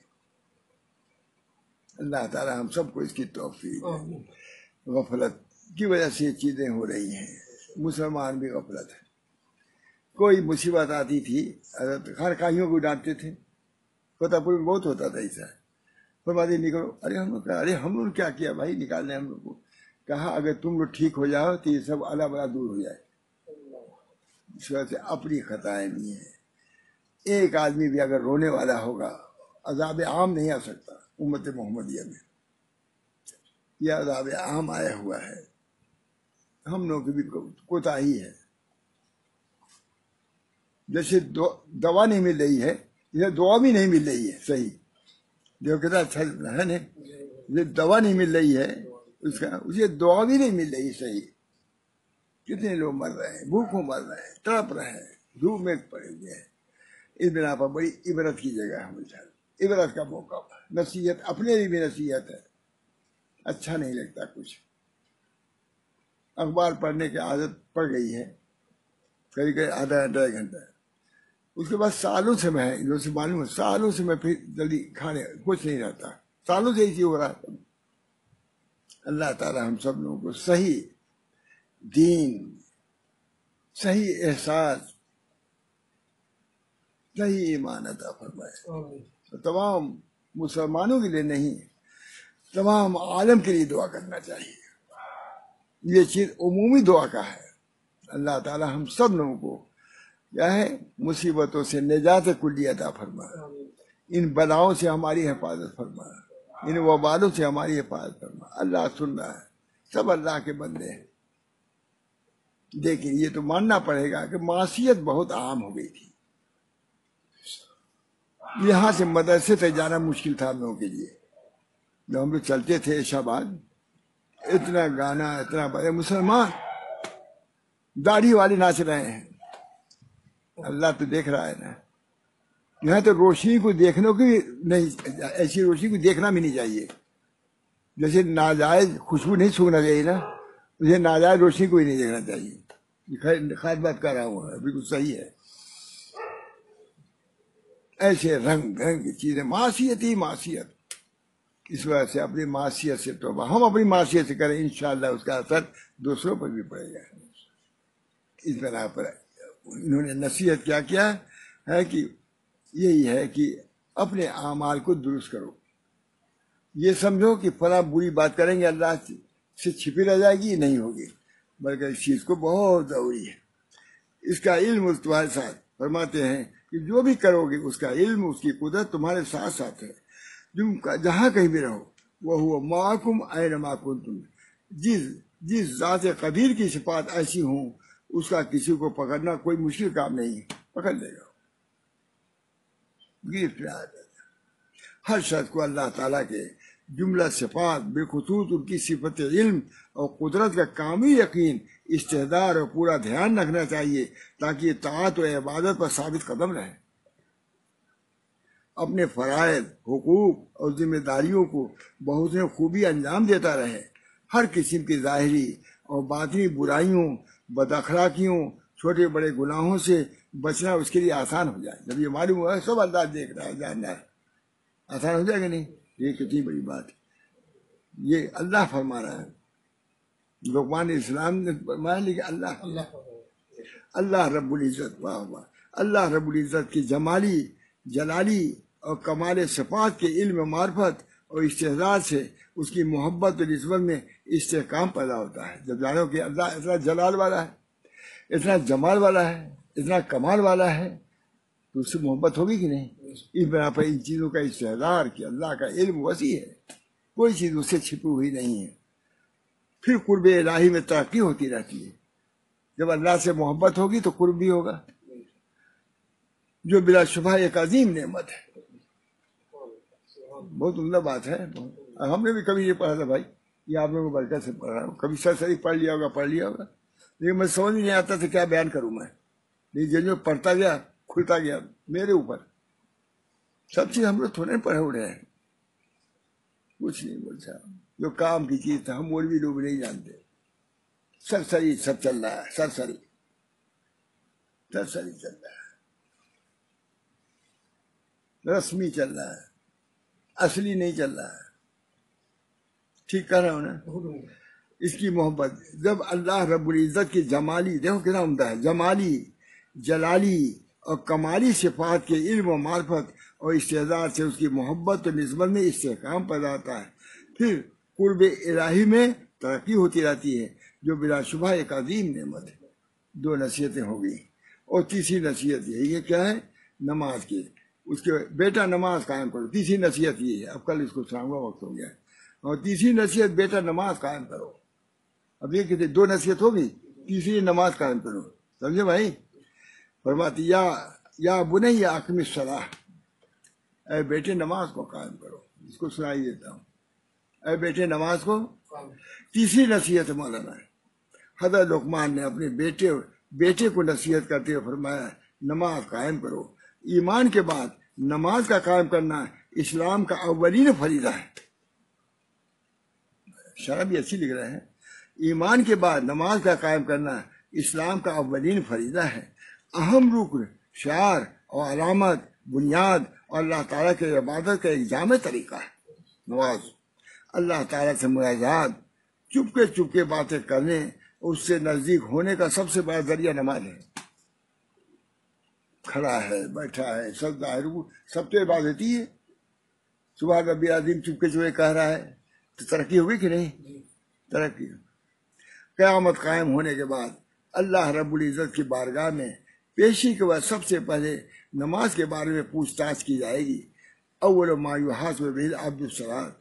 اللہ تعالی ہم سب کو اس کی توفیق دے. غفلت کی وجہ سے یہ چیزیں ہو رہی ہیں. مسلمان بھی غفلت ہے. کوئی مصیبت آتی تھی خانقاہیوں کو ڈانٹتے تھے، فتح پور میں بہت ہوتا تھا ایسا. فرماتے نکلو، ارے ہم لوگ کیا کیا بھائی نکالنے ہم لوگ کو. کہا اگر تم لوگ ٹھیک ہو جاؤ تو یہ سب اللہ بلا دور ہو جائے. اس وجہ سے اپنی خطائیں نہیں ہیں. ایک آدمی بھی اگر رونے والا ہوگا عذاب عام نہیں آ سکتا. امت محمدیہ میں یہ عذاب عام آیا ہوا ہے. ہم لوگ کی بھی کوتاہی ہے. جیسے دوا نہیں مل رہی ہے، یہ دعا بھی نہیں مل رہی ہے صحیح. جو کہتا اچھا ہے نا، یہ دوا نہیں مل رہی ہے اس کا، اسے دعا بھی نہیں مل رہی صحیح. کتنے لوگ مر رہے ہیں، بھوکوں مر رہے ہیں، تڑپ رہے ہیں، دھوپ میں پڑے ہوئے ہیں. اس بنا پر بڑی عبرت کی جگہ ہے. مجھے عبرت کا موقع، نصیحت اپنے لیے بھی نصیحت ہے. اچھا نہیں لگتا کچھ. اخبار پڑھنے کی عادت پڑ گئی ہے، کئی کئی آدھا گھنٹہ ایک گھنٹہ. اس کے بعد سالوں سے میں جو سے معلوم ہے، سالوں سے میں پھر جلدی کھانے کچھ نہیں رہتا. سالوں سے اسی ہو رہا ہے. اللہ تعالی ہم سب لوگوں کو صحیح دین، صحیح احساس، صحیح ایمان عطا فرمائے. تمام مسلمانوں کے لیے نہیں، تمام عالم کے لیے دعا کرنا چاہیے. یہ چیز عمومی دعا کا ہے. اللہ تعالی ہم سب لوگوں کو کیا ہے مصیبتوں سے نجات کلی عطا فرما. ان بلاؤں سے ہماری حفاظت فرما، ان وبالوں سے ہماری حفاظت فرما. اللہ سن رہا ہے، سب اللہ کے بندے ہیں. لیکن یہ تو ماننا پڑے گا کہ معصیت بہت عام ہو گئی تھی. یہاں سے مدرسے تک جانا مشکل تھا ہم لوگوں کے لیے. جب ہم لوگ چلتے تھے شہباز، اتنا گانا، اتنا بڑے مسلمان داڑھی والے ناچ رہے ہیں. اللہ تو دیکھ رہا ہے نا. یہاں تو روشنی کو دیکھنے کو بھی نہیں، ایسی روشنی کو دیکھنا بھی نہیں چاہیے. جیسے ناجائز خوشبو نہیں سونگنا چاہیے نا، مجھے ناجائز روشنی کو ہی نہیں دیکھنا چاہیے. خیر بات کر رہا ہوں، بالکل صحیح ہے. ایسے رنگ برنگ کی چیزیں، معصیت ہی معصیت. اس وجہ سے اپنی معصیت سے توبہ، ہم اپنی معصیت سے کریں، انشاءاللہ اس کا اثر دوسروں پر بھی پڑے گا. اس بنا پر انہوں نے نصیحت کیا ہے کہ یہی ہے کہ اپنے اعمال کو درست کرو. یہ سمجھو کہ فلاں بری بات کریں گے اللہ سے چھپی رہ جائے گی، نہیں ہوگی، بلکہ اس چیز کو بہت ضروری ہے. اس کا علم تمہارے ساتھ. فرماتے ہیں کہ جو بھی کرو گے اس کا علم، اس کی قدرت تمہارے ساتھ ساتھ ہے. تم جہاں کہیں بھی رہو، وہ معکم اینما کنتم. جس ذات قدیر کی صفات ایسی ہوں، اس کا کسی کو پکڑنا کوئی مشکل کام نہیں، پکڑ لے گا. ہر شخص کو اللہ تعالیٰ کے جملہ صفات، بالخصوص ان کی صفت علم اور قدرت کا کامل یقین، استحضار اور پورا دھیان رکھنا چاہیے، تاکہ طاعت و عبادت پر ثابت قدم رہے. اپنے فرائض، حقوق اور ذمہ داریوں کو بحسن خوبی انجام دیتا رہے. ہر قسم کی ظاہری اور باطنی برائیوں، بد اخلاقیوں، چھوٹے بڑے گناہوں سے بچنا اس کے لیے آسان ہو جائے. جب یہ معلوم ہوا سب اللہ دیکھ رہا ہے, جان رہا ہے, آسان ہو جائے گا نہیں. یہ کتنی بڑی بات ہے, یہ اللہ فرما رہا ہے. لقمان اسلام نے فرمایا, لیکن اللہ رب العزت, واہ واہ, اللہ رب العزت کی جمالی جلالی اور کمال صفات کے علم معرفت اور استعداد سے اس کی محبت اور نسبت میں استحکام پیدا ہوتا ہے. جب جانو کہ اللہ اتنا جلال والا ہے, اتنا جمال والا ہے, اتنا کمال والا ہے, تو اس سے محبت ہوگی کہ نہیں؟ اس بنا پر ان چیزوں کا استحضار کہ اللہ کا علم وسیع ہے, کوئی چیز اس سے چھپی ہوئی نہیں ہے. پھر قرب الہی میں ترقی ہوتی رہتی ہے. جب اللہ سے محبت ہوگی تو قرب بھی ہوگا, جو بلا شبہ ایک عظیم نعمت ہے. بہت عمدہ بات ہے. ہم نے بھی کبھی یہ پڑھا تھا بھائی, یہ آپ لوگوں کو برکت سے پڑھ رہا ہوں. کبھی سر پڑھ لیا ہوگا, لیکن میں سمجھ نہیں آتا تھا کیا بیان کروں میں. لیکن جو پڑھتا گیا کھلتا گیا میرے اوپر. سب چیز ہم لوگ تھوڑے پڑھے اڑے ہیں, کچھ نہیں بولتا. جو کام کی چیز تھا ہم مولوی لوگ نہیں جانتے. سرسری سب چل رہا ہے, سرسری چل رہا ہے, رسمی چل رہا ہے, اصلی نہیں چل رہا ہے. ٹھیک کہہ رہا ہوں نا؟ اس کی محبت جب اللہ رب العزت کی جمالی, دیکھو کتنا عمدہ ہے, جمالی جلالی اور کمالی صفات کے علم و معرفت اور استعداد سے اس کی محبت اور نسبت میں استحکام پیدا ہوتا ہے. پھر قرب الہی میں ترقی ہوتی رہتی ہے, جو بلا شبہ ایک عظیم نعمت ہے. 2 نصیحتیں ہو گئی, اور تیسری نصیحت یہی ہے, کیا ہے؟ نماز کی. اس کے بیٹا نماز قائم کرو. تیسری نصیحت یہ ہے, اب کل اس کو سناؤں گا, وقت ہو گیا ہے. اور تیسری نصیحت بیٹا نماز قائم کرو. اب یہ کہتے 2 نصیحت ہوگی, تیسری نماز قائم کرو. سمجھے بھائی؟ فرماتی یا بنی اقم الصلاۃ, اے بیٹے نماز کو قائم کرو. اس کو سنائی دیتا ہوں, اے بیٹے نماز کو. تیسری نصیحت مولانا ہے, حضرت لقمان نے اپنے بیٹے کو نصیحت کرتے ہوئے فرمایا نماز قائم کرو. ایمان کے بعد نماز کا قائم کرنا اسلام کا اولین فریضہ ہے. شرح بھی اچھی لکھ رہے ہیں, ایمان کے بعد نماز کا قائم کرنا اسلام کا اولین فریضہ ہے. اہم رکن, شعار اور علامت, بنیاد اور اللہ تعالیٰ کے عبادت کا ایک جامع طریقہ ہے نماز. اللہ تعالیٰ سے مناجات, چپ کے باتیں کرنے, اس سے نزدیک ہونے کا سب سے بڑا ذریعہ نماز ہے. کھڑا ہے, بیٹھا ہے, سجدہ ہے, رکوع, سب تو عبادت ہی ہے. سبحان ربی العظیم چپکے کہہ رہا ہے, تو ترقی ہوگی کہ نہیں؟ ترقی. قیامت قائم ہونے کے بعد اللہ رب العزت کی بارگاہ میں پیشی کے بعد سب سے پہلے نماز کے بارے میں پوچھ تاچھ کی جائے گی. اول ما یحاسب به العبد الصلاۃ.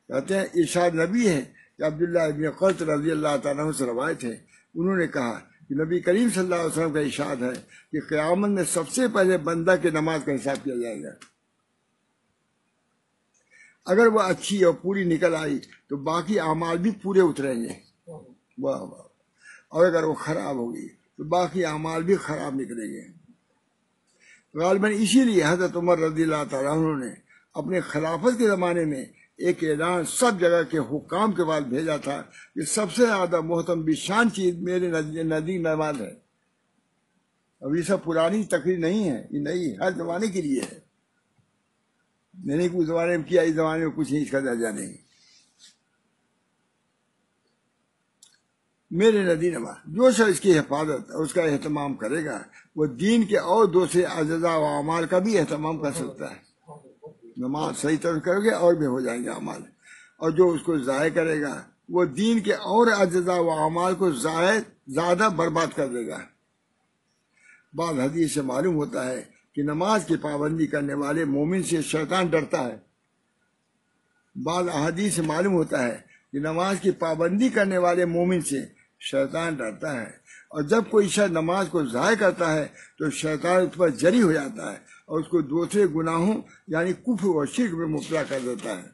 کہتے ہیں ارشاد نبی ہے کہ عبداللہ ابن قرط رضی اللہ تعالیٰ عنہ سے روایت ہے, انہوں نے کہا کہ نبی کریم صلی اللہ علیہ وسلم کا ارشاد ہے کہ قیامت میں سب سے پہلے بندہ کے نماز کا حساب کیا جائے گا. اگر وہ اچھی اور پوری نکل آئی تو باقی اعمال بھی پورے اتریں گے. واہ واہ. اور اگر وہ خراب ہوگی تو باقی اعمال بھی خراب نکلیں گے. غالباً اسی لیے حضرت عمر رضی اللہ تعالیٰ عنہ نے اپنے خلافت کے زمانے میں ایک اعلان سب جگہ کے حکام کے بعد بھیجا تھا کہ سب سے زیادہ محترم بشان چیز میرے نزدیک نماز ہے. اب یہ سب پرانی تقریر نہیں ہے, یہ نئی ہر زمانے کے لیے ہے. میں نے کچھ زمانے میں کیا, اس زمانے میں کچھ نہیں, اس کا درجہ نہیں. میرے نزدیک نماز, جو شخص اس کی حفاظت اور اس کا اہتمام کرے گا وہ دین کے اور دوسرے اجزاء و اعمال کا بھی اہتمام کر سکتا ہے. نماز صحیح طرح کرو گے اور بھی ہو جائیں گے اعمال, اور جو اس کو ضائع کرے گا وہ دین کے اور اجزاء و اعمال کو زیادہ برباد کر دے گا. بعض حدیث سے معلوم ہوتا ہے کہ نماز کی پابندی کرنے والے مومن سے شیطان ڈرتا ہے. بعض احادیث سے معلوم ہوتا ہے کہ نماز کی پابندی کرنے والے مومن سے شیطان ڈرتا ہے, اور جب کوئی شخص نماز کو ضائع کرتا ہے تو شیطان اس پر جری ہو جاتا ہے اور اس کو دوسرے گناہوں یعنی کفر اور شرک میں مبتلا کر دیتا ہے.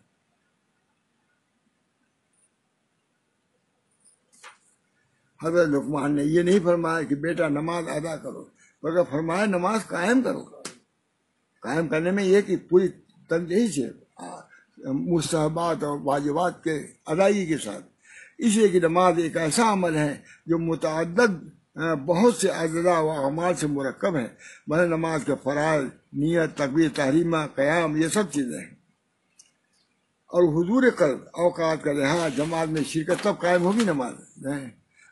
حضرت لقمان نے یہ نہیں فرمایا کہ بیٹا نماز ادا کرو, بلکہ فرمایا نماز قائم کرو. قائم کرنے میں یہ کہ پوری تنظیم سے مستحبات اور واجبات کے ادائیگی کے ساتھ, اس لیے کہ نماز ایک ایسا عمل ہے جو متعدد بہت سے اجزاء و اعمال سے مرکب ہے، مثلا نماز کے فرائض، نیت، تکبیر تحریمہ، قیام، یہ سب چیزیں ہیں۔ اور حضور قلب، اوقات کا لحاظ، جماعت میں شرکت، تب قائم ہوگی نماز۔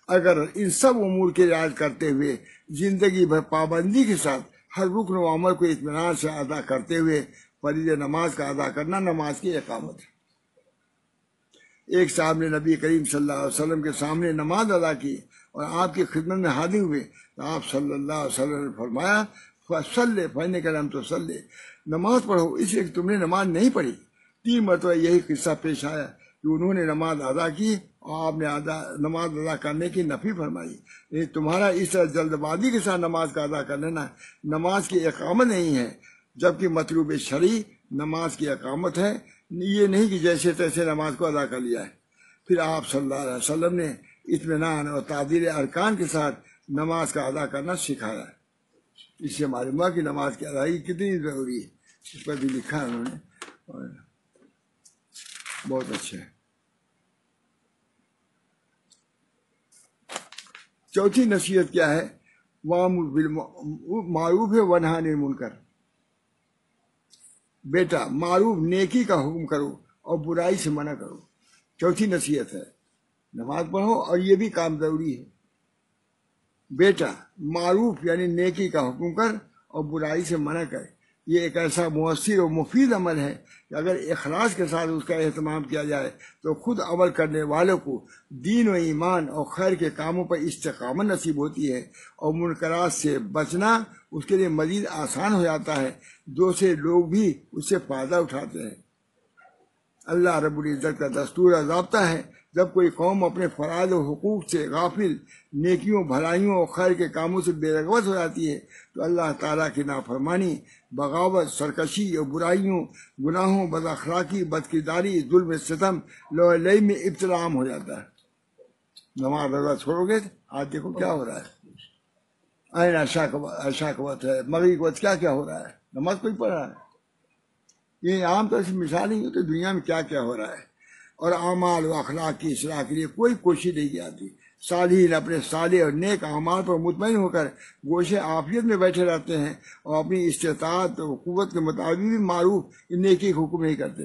اگر ان سب امور کی رعایت کرتے ہوئے زندگی بھر پابندی کے ساتھ ہر رکن و عمل کو اطمینان سے ادا کرتے ہوئے فریضہ نماز کا ادا کرنا نماز کی اقامت ہے۔ ایک صاحب نے نبی کریم صلی اللہ علیہ وسلم کے سامنے نماز ادا کی اور آپ کی خدمت میں حاضر ہوئے تو آپ صلی اللہ علیہ وسلم نے فرمایا فصلی فإنک لم تصلی، نماز پڑھو اس لیے کہ تم نے نماز نہیں پڑھی۔ 3 مرتبہ یہی قصہ پیش آیا کہ انہوں نے نماز ادا کی اور آپ نے نماز ادا کرنے کی نفی فرمائی۔ تمہارا اس طرح جلد بازی کے ساتھ نماز کا ادا کر لینا نماز کی اقامت نہیں ہے، جبکہ مطلوب شرعی نماز کی اقامت ہے، یہ نہیں کہ جیسے تیسے نماز کو ادا کر لیا ہے۔ پھر آپ صلی اللہ علیہ وسلم نے اطمینان اور تعدیل ارکان کے ساتھ نماز کا ادا کرنا سکھایا ہے۔ اس سے معلوم ہوا کہ نماز کی ادائیگی کتنی ضروری ہے۔ اس پر بھی لکھا ہے انہوں نے، اور بہت اچھا ہے۔ چوتھی نصیحت کیا ہے؟ وَأْمُرْ بِالْمَعْرُوفِ وَانْهَ عَنِ الْمُنْکَرِ، بیٹا معروف نیکی کا حکم کرو اور برائی سے منع کرو۔ چوتھی نصیحت ہے، نماز پڑھو اور یہ بھی کام ضروری ہے۔ بیٹا معروف یعنی نیکی کا حکم کر اور برائی سے منع کر، یہ ایک ایسا مؤثر اور مفید عمل ہے کہ اگر اخلاص کے ساتھ اس کا اہتمام کیا جائے تو خود عمل کرنے والوں کو دین و ایمان اور خیر کے کاموں پر استقامت نصیب ہوتی ہے، اور منکرات سے بچنا اس کے لیے مزید آسان ہو جاتا ہے، دوسرے لوگ بھی اس سے فائدہ اٹھاتے ہیں۔ اللہ رب العزت کا دستور اور ضابطہ ہے، جب کوئی قوم اپنے فرائض و حقوق سے غافل، نیکیوں، بھلائیوں اور خیر کے کاموں سے بے رغبت ہو جاتی ہے تو اللہ تعالیٰ کی نافرمانی، بغاوت، سرکشی اور برائیوں، گناہوں، بد اخلاقی، بد کرداری، ظلم، ستم، لولی میں ابتلا عام ہو جاتا ہے۔ نماز روزہ چھوڑو گے آج دیکھو کیا ہو رہا ہے، عین عشاء کا وقت ہے، مغرب کا وقت، کیا کیا ہو رہا ہے، نماز کوئی پڑھ رہا ہے؟ یہ عام طور سے مثال نہیں ہوتی دنیا میں کیا کیا ہو رہا ہے۔ اور اعمال و اخلاق کی اصلاح کے لیے کوئی کوشش نہیں کی جاتی۔ صالحین اپنے صالح اور نیک اعمال پر مطمئن ہو کر گوشے عافیت میں بیٹھے رہتے ہیں اور اپنی استطاعت و قوت کے مطابق بھی معروف نیکی کا حکم نہیں کرتے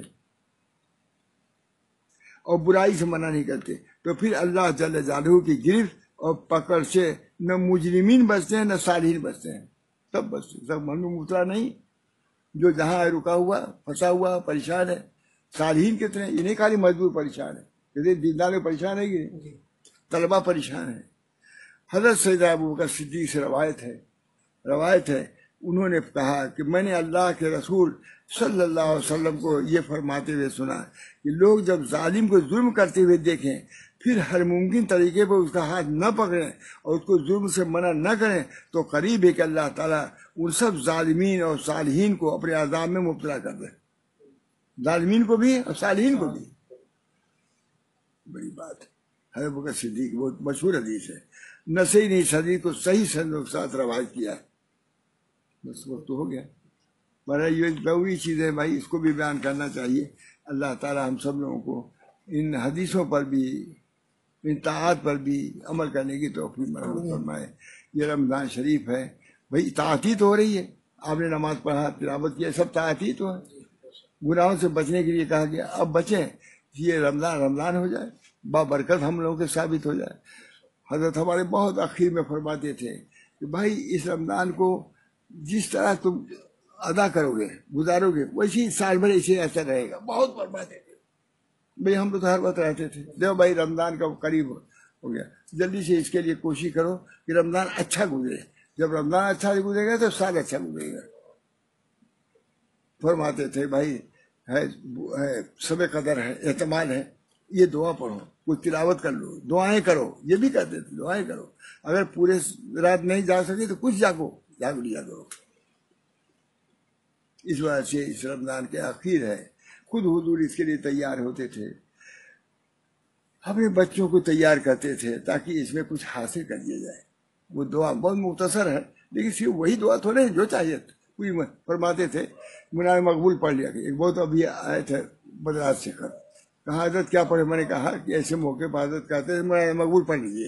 اور برائی سے منع نہیں کرتے، تو پھر اللہ جل جلالہ کی گرفت اور پکڑ سے نہ مجرمین بچتے ہیں نہ صالحین بچتے ہیں، سب بچتے ہیں، سب من میں مبتلا نہیں، جو جہاں ہے رکا ہوا، پھنسا ہوا، پریشان ہے۔ صالحین کتنے، یہ نہیں خالی مزدور پریشان ہے، دیندار میں پریشان ہے کہ طلبہ پریشان ہے۔ حضرت سیدنا ابوبکر صدیق سے روایت ہے، انہوں نے کہا کہ میں نے اللہ کے رسول صلی اللہ علیہ وسلم کو یہ فرماتے ہوئے سنا کہ لوگ جب ظالم کو ظلم کرتے ہوئے دیکھیں پھر ہر ممکن طریقے پر اس کا ہاتھ نہ پکڑیں اور اس کو ظلم سے منع نہ کریں تو قریب ہے کہ اللہ تعالیٰ ان سب ظالمین اور صالحین کو اپنے عذاب میں مبتلا کر دے، ظالمین کو بھی اور صالحین کو بھی۔ بڑی بات ہے۔ حضرت ابوبکر صدیق بہت مشہور حدیث ہے، نسائی نے اس حدیث کو صحیح سندوں کے ساتھ روایت کیا ہے۔ بس وقت تو ہو گیا، پر یہ ضروری چیز ہے بھائی، اس کو بھی بیان کرنا چاہیے۔ اللہ تعالیٰ ہم سب لوگوں کو ان حدیثوں پر بھی، ان طاعات پر بھی عمل کرنے کی توفیق مرحمت فرمائے۔ یہ رمضان شریف ہے بھائی، اطاعتی تو ہو رہی ہے، آپ نے نماز پڑھا، تلاوت کیا، سب طاعتی تو ہے۔ گناہوں سے بچنے کے لیے کہا گیا، اب بچیں، یہ رمضان ہو جائے، بابرکت ہم لوگوں کے ثابت ہو جائے۔ حضرت ہمارے بہت اخیر میں فرماتے تھے کہ بھائی اس رمضان کو جس طرح تم ادا کرو گے، گزارو گے، ویسے سال بھر اسے ایسا رہے گا۔ بہت فرماتے تھے بھائی، ہم تو ہر وقت رہتے تھے، دیکھو بھائی رمضان کا قریب ہو گیا، جلدی سے اس کے لیے کوشش کرو کہ رمضان اچھا گزرے۔ جب رمضان اچھا گزرے گا تو سال اچھا گزرے گا۔ فرماتے تھے بھائی ہے شب قدر ہے، احتمال ہے، یہ دعا پڑھو، کچھ تلاوت کر لو، دعائیں کرو، یہ بھی کرتے تھے، دعائیں کرو، اگر پورے رات نہیں جا سکے تو کچھ جاگ لیا کرو۔ اس وجہ سے اس رمضان کے آخر ہے، خود حضور اس کے لیے تیار ہوتے تھے، اپنے بچوں کو تیار کرتے تھے تاکہ اس میں کچھ حاصل کر دیا جائے۔ وہ دعا بہت مختصر ہے لیکن صرف وہی دعا تھوڑے جو چاہیے پوری فرماتے تھے۔ منار مقبول پڑھ لیا کہ ایک بہت ابھی آئے تھے بدرات سے خط، کہا حضرت کیا پڑھے؟ میں نے کہا کہ ایسے موقع پر حضرت کہتے ہیں منار مقبول پڑھ لیجیے۔